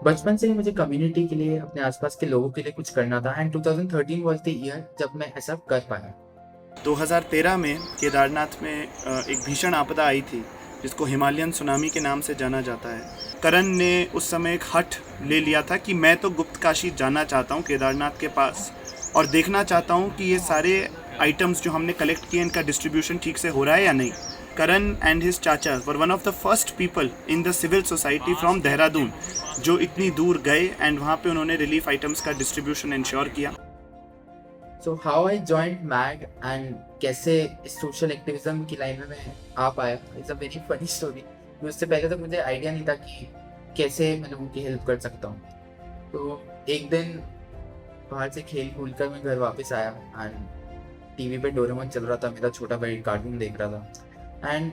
बचपन से ही मुझे कम्युनिटी के लिए, अपने आसपास के लोगों के लिए कुछ करना था, एंड 2013 वाज द ईयर जब मैं ऐसा कर पाया। 2013 में केदारनाथ में एक भीषण आपदा आई थी जिसको हिमालयन सुनामी के नाम से जाना जाता है। करण ने उस समय एक हठ ले लिया था कि मैं तो गुप्तकाशी जाना चाहता हूँ केदारनाथ के पास, और देखना चाहता हूँ कि ये सारे आइटम्स जो हमने कलेक्ट किए इनका डिस्ट्रीब्यूशन ठीक से हो रहा है या नहीं। करण and his chacha were one of the first people in the civil society from Dehradun जो इतनी दूर गए एंड वहाँ पे उन्होंने रिलीफ आइटम्स का डिस्ट्रीब्यूशन इंश्योर किया। So how I joint mag and कैसे इस सोशल एक्टिविज्म की लाइन में मैं आ पाया, is a very funny story. उससे पहले तो मुझे आइडिया नहीं था कि कैसे मैं लोगों की हेल्प कर सकता हूँ। तो एक दिन बाहर से खेल कूद कर मैं घर वापस आया, एंड टीवी पे डोरेमोन चल रहा था, मेरा छोटा भाई कार्टून देख रहा था। एंड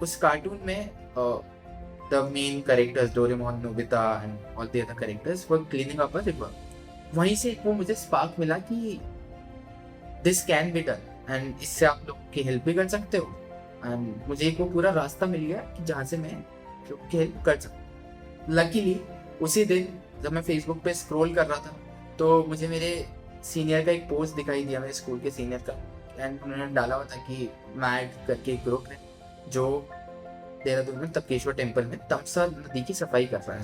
उस कार्टून में the main characters Doraemon, Nobita and all the other characters were cleaning up a river. वहीं से वो मुझे स्पार्क मिला कि this can be done, and इससे आप लोग की हेल्प भी कर सकते हो। एंड मुझे एक वो पूरा रास्ता मिल गया कि जहाँ से मैं लोग की हेल्प कर सकता। लकीली उसी दिन जब मैं फेसबुक पे स्क्रॉल कर रहा था, तो मुझे मेरे सीनियर का एक पोस्ट दिखाई दिया, मेरे स्कूल के सीनियर का। एंड उन्होंने डाला हुआ था कि मैड करके एक ग्रुप है जो देहरादून में तपकेश्वर टेम्पल में तमसा नदी की सफाई कर रहा है।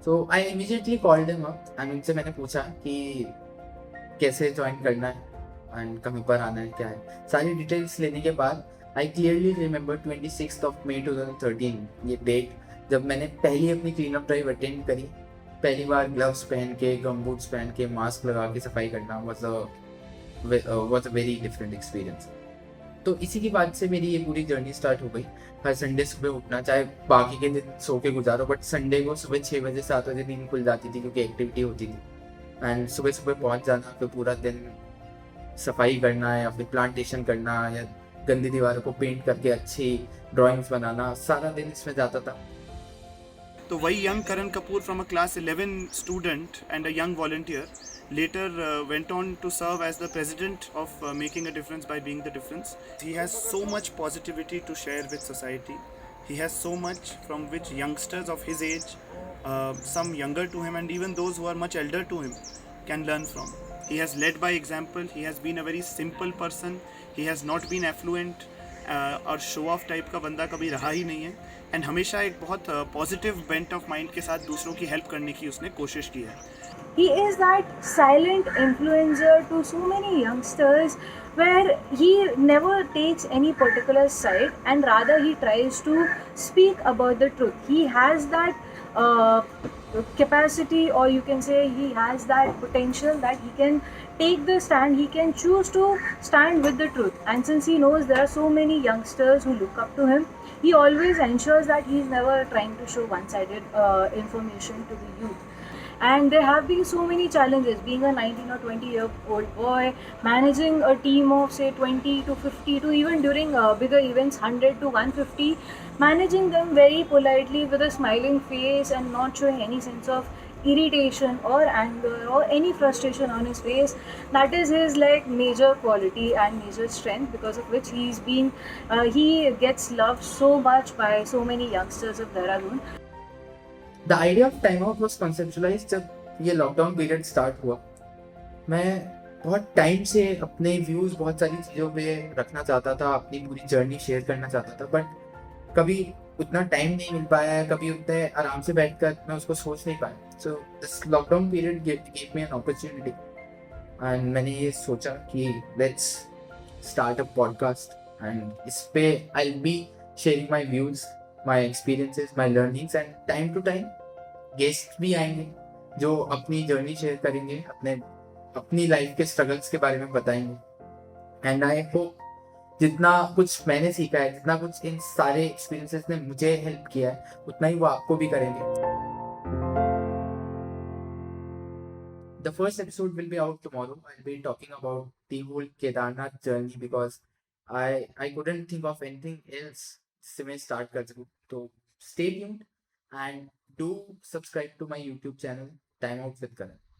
So I immediately called him up, and उनसे मैंने पूछा कि कैसे ज्वाइन करना है एंड कहीं पर आना है, क्या है। सारी डिटेल्स लेने के बाद आई क्लियरली रिमेंबर 26 मई 2013, ये डेट जब मैंने पहली अपनी क्लीन अप ड्राइव अटेंड करी। पहली बार ग्लव्स पहन के, गम बूट्स पहन के, मास्क लगा के सफाई करना was a very different experience. तो इसी के बाद से मेरी ये पूरी जर्नी स्टार्ट हो गई। हर संडे सुबह उठना, चाहे बाकी के दिन सो के गुजारो, बट संडे को सुबह 6 बजे 7 बजे नींद खुल जाती थी क्योंकि एक्टिविटी होती थी। एंड सुबह सुबह पहुंच जाना, फिर पूरा दिन सफाई करना या फिर प्लांटेशन करना या गंदी दीवारों को पेंट करके अच्छी ड्राइंग्स बनाना, सारा दिन इसमें जाता था। तो वही young Karan Kapoor from a class 11 student and a young volunteer later went on to serve as the president of Making a Difference by Being the Difference. He has so much positivity to share with society. He has so much from which youngsters of his age, some younger to him and even those who are much elder to him, can learn from. He has led by example. He has been a very simple person. He has not been affluent और show off type का बंदा कभी रहा ही नहीं है। And हमेशा एक बहुत पॉजिटिव बेंट ऑफ माइंड के साथ दूसरों की हेल्प करने की उसने कोशिश की है। He is that silent influencer to so many youngsters where he never takes any particular side and rather he tries to speak about the truth. He has that capacity, or you can say he has that potential that he can take the stand, he can choose to stand with the truth. And since he knows there are so many youngsters who look up to him, he always ensures that he is never trying to show one-sided information to the youth. And there have been so many challenges being a 19 or 20-year-old boy, managing a team of say 20 to 50, to even during bigger events 100 to 150, managing them very politely with a smiling face and not showing any sense of irritation or anger or any frustration on his face. That is his like major quality and major strength, because of which he gets loved so much by so many youngsters of Dehradun. The idea of time out was conceptualise जब ये lockdown period start हुआ। मैं बहुत time से अपने views बहुत सारी चीज़ों पे रखना चाहता था, अपनी पूरी जर्नी शेयर करना चाहता था, बट कभी उतना टाइम नहीं मिल पाया है, कभी उतने आराम से बैठकर मैं उसको सोच नहीं पाया। So this lockdown period give me an opportunity, and मैंने ये सोचा कि let's start a podcast, and इस पे I will be sharing my views, my experiences, my learnings, and time to time guest भी आएंगे जो अपनी जर्नी शेयर करेंगे, अपनी लाइफ के स्ट्रगल्स के बारे में बताएंगे। एंड आई होप जितना कुछ मैंने सीखा है, जितना कुछ इन सारे एक्सपीरियंसेस ने मुझे हेल्प किया है, उतना ही वो आपको भी करेंगे। The first episode will be out tomorrow. I'll be talking about the whole Kedarnath journey because I couldn't think of anything else जिससे मैं start कर सकूँ। तो stay tuned and do subscribe to my YouTube channel, Time Out with Karan.